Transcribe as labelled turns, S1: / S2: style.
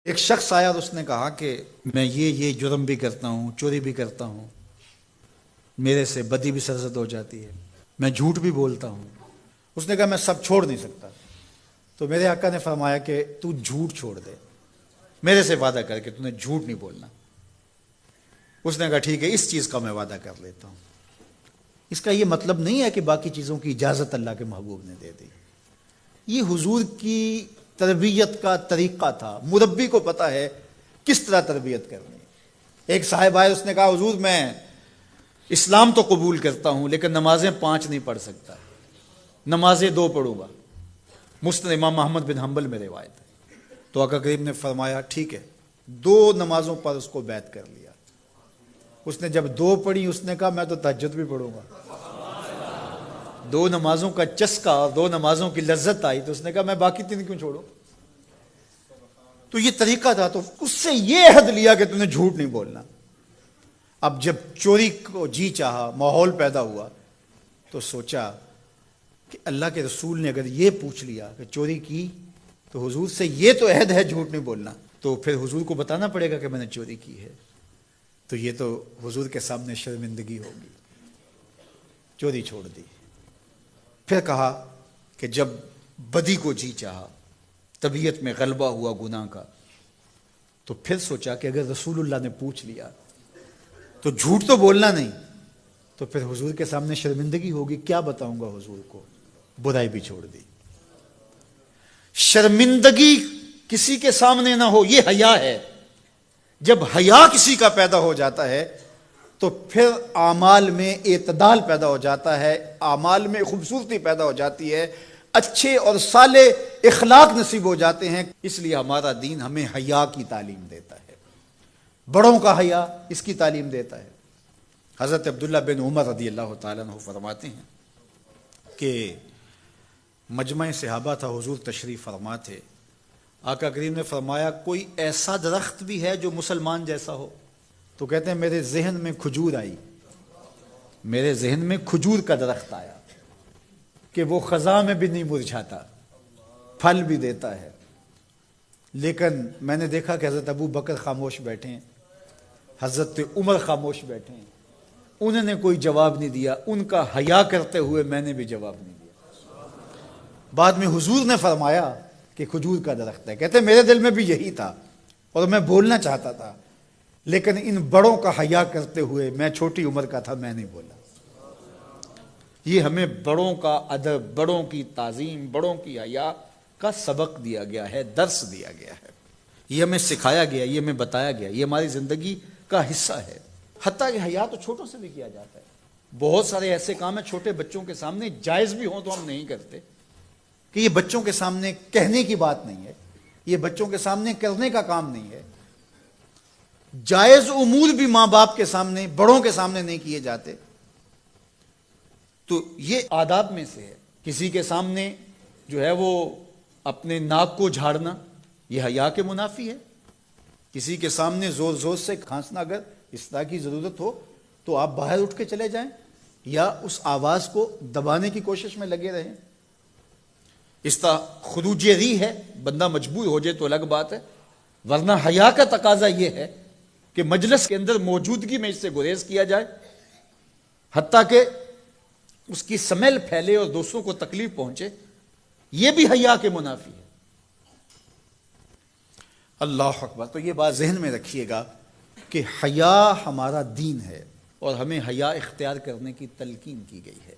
S1: ایک شخص آیا اور اس نے کہا کہ میں یہ جرم بھی کرتا ہوں، چوری بھی کرتا ہوں، میرے سے بدی بھی سرزد ہو جاتی ہے، میں جھوٹ بھی بولتا ہوں۔ اس نے کہا میں سب چھوڑ نہیں سکتا۔ تو میرے آقا نے فرمایا کہ تو جھوٹ چھوڑ دے، میرے سے وعدہ کر کے تو نے جھوٹ نہیں بولنا۔ اس نے کہا ٹھیک ہے، اس چیز کا میں وعدہ کر لیتا ہوں۔ اس کا یہ مطلب نہیں ہے کہ باقی چیزوں کی اجازت اللہ کے محبوب نے دے دی۔ یہ حضور کی تربیت کا طریقہ تھا، مربی کو پتہ ہے کس طرح تربیت کرنی۔ ایک صاحب آئے، اس نے کہا حضور میں اسلام تو قبول کرتا ہوں لیکن نمازیں 5 نہیں پڑھ سکتا، نمازیں 2 پڑھوں گا۔ مسند امام احمد بن حنبل میں روایت ہے۔ تو آقا کریم نے فرمایا ٹھیک ہے، 2 نمازوں پر اس کو بیعت کر لیا۔ اس نے جب 2 پڑھی، اس نے کہا میں تو تہجد بھی پڑھوں گا۔ 2 نمازوں کا چسکا اور 2 نمازوں کی لذت آئی تو اس نے کہا میں باقی 3 کیوں چھوڑوں۔ تو یہ طریقہ تھا۔ تو اس سے یہ عہد لیا کہ تم نے جھوٹ نہیں بولنا۔ اب جب چوری کو جی چاہا، ماحول پیدا ہوا، تو سوچا کہ اللہ کے رسول نے اگر یہ پوچھ لیا کہ چوری کی تو حضور سے یہ تو عہد ہے جھوٹ نہیں بولنا، تو پھر حضور کو بتانا پڑے گا کہ میں نے چوری کی ہے، تو یہ تو حضور کے سامنے شرمندگی ہوگی۔ چوری چھوڑ دی۔ پھر کہا کہ جب بدی کو جی چاہا، طبیعت میں غلبہ ہوا گناہ کا، تو پھر سوچا کہ اگر رسول اللہ نے پوچھ لیا تو جھوٹ تو بولنا نہیں، تو پھر حضور کے سامنے شرمندگی ہوگی، کیا بتاؤں گا حضور کو۔ برائی بھی چھوڑ دی۔ شرمندگی کسی کے سامنے نہ ہو، یہ حیا ہے۔ جب حیا کسی کا پیدا ہو جاتا ہے تو پھر اعمال میں اعتدال پیدا ہو جاتا ہے، اعمال میں خوبصورتی پیدا ہو جاتی ہے، اچھے اور صالح اخلاق نصیب ہو جاتے ہیں۔ اس لیے ہمارا دین ہمیں حیا کی تعلیم دیتا ہے، بڑوں کا حیا اس کی تعلیم دیتا ہے۔ حضرت عبداللہ بن عمر رضی اللہ تعالیٰ عنہ فرماتے ہیں کہ مجمع صحابہ تھا، حضور تشریف فرما تھے۔ آقا کریم نے فرمایا کوئی ایسا درخت بھی ہے جو مسلمان جیسا ہو؟ تو کہتے ہیں میرے ذہن میں کھجور آئی، میرے ذہن میں کھجور کا درخت آیا کہ وہ خزاں میں بھی نہیں مرجھاتا، پھل بھی دیتا ہے۔ لیکن میں نے دیکھا کہ حضرت ابو بکر خاموش بیٹھے ہیں، حضرت عمر خاموش بیٹھے ہیں، انہوں نے کوئی جواب نہیں دیا۔ ان کا حیا کرتے ہوئے میں نے بھی جواب نہیں دیا۔ بعد میں حضور نے فرمایا کہ کھجور کا درخت ہے۔ کہتے ہیں میرے دل میں بھی یہی تھا اور میں بولنا چاہتا تھا، لیکن ان بڑوں کا حیا کرتے ہوئے، میں چھوٹی عمر کا تھا، میں نہیں بولا۔ یہ ہمیں بڑوں کا ادب، بڑوں کی تعظیم، بڑوں کی حیا کا سبق دیا گیا ہے، درس دیا گیا ہے، یہ ہمیں سکھایا گیا، یہ ہمیں بتایا گیا، یہ ہماری زندگی کا حصہ ہے۔ حتیٰ کہ حیا تو چھوٹوں سے بھی کیا جاتا ہے۔ بہت سارے ایسے کام ہیں چھوٹے بچوں کے سامنے جائز بھی ہوں تو ہم نہیں کرتے، کہ یہ بچوں کے سامنے کہنے کی بات نہیں ہے، یہ بچوں کے سامنے کرنے کا کام نہیں ہے۔ جائز امور بھی ماں باپ کے سامنے، بڑوں کے سامنے نہیں کیے جاتے، تو یہ آداب میں سے ہے۔ کسی کے سامنے جو ہے وہ اپنے ناک کو جھاڑنا، یہ حیا کے منافی ہے۔ کسی کے سامنے زور زور سے کھانسنا، اگر اس طرح کی ضرورت ہو تو آپ باہر اٹھ کے چلے جائیں یا اس آواز کو دبانے کی کوشش میں لگے رہیں۔ اس طرح خروج ری ہے، بندہ مجبور ہو جائے تو الگ بات ہے، ورنہ حیا کا تقاضا یہ ہے کہ مجلس کے اندر موجودگی میں اس سے گریز کیا جائے، حتیٰ کہ اس کی سمیل پھیلے اور دوسروں کو تکلیف پہنچے، یہ بھی حیا کے منافی ہے۔ اللہ اکبر۔ تو یہ بات ذہن میں رکھیے گا کہ حیا ہمارا دین ہے اور ہمیں حیا اختیار کرنے کی تلقین کی گئی ہے۔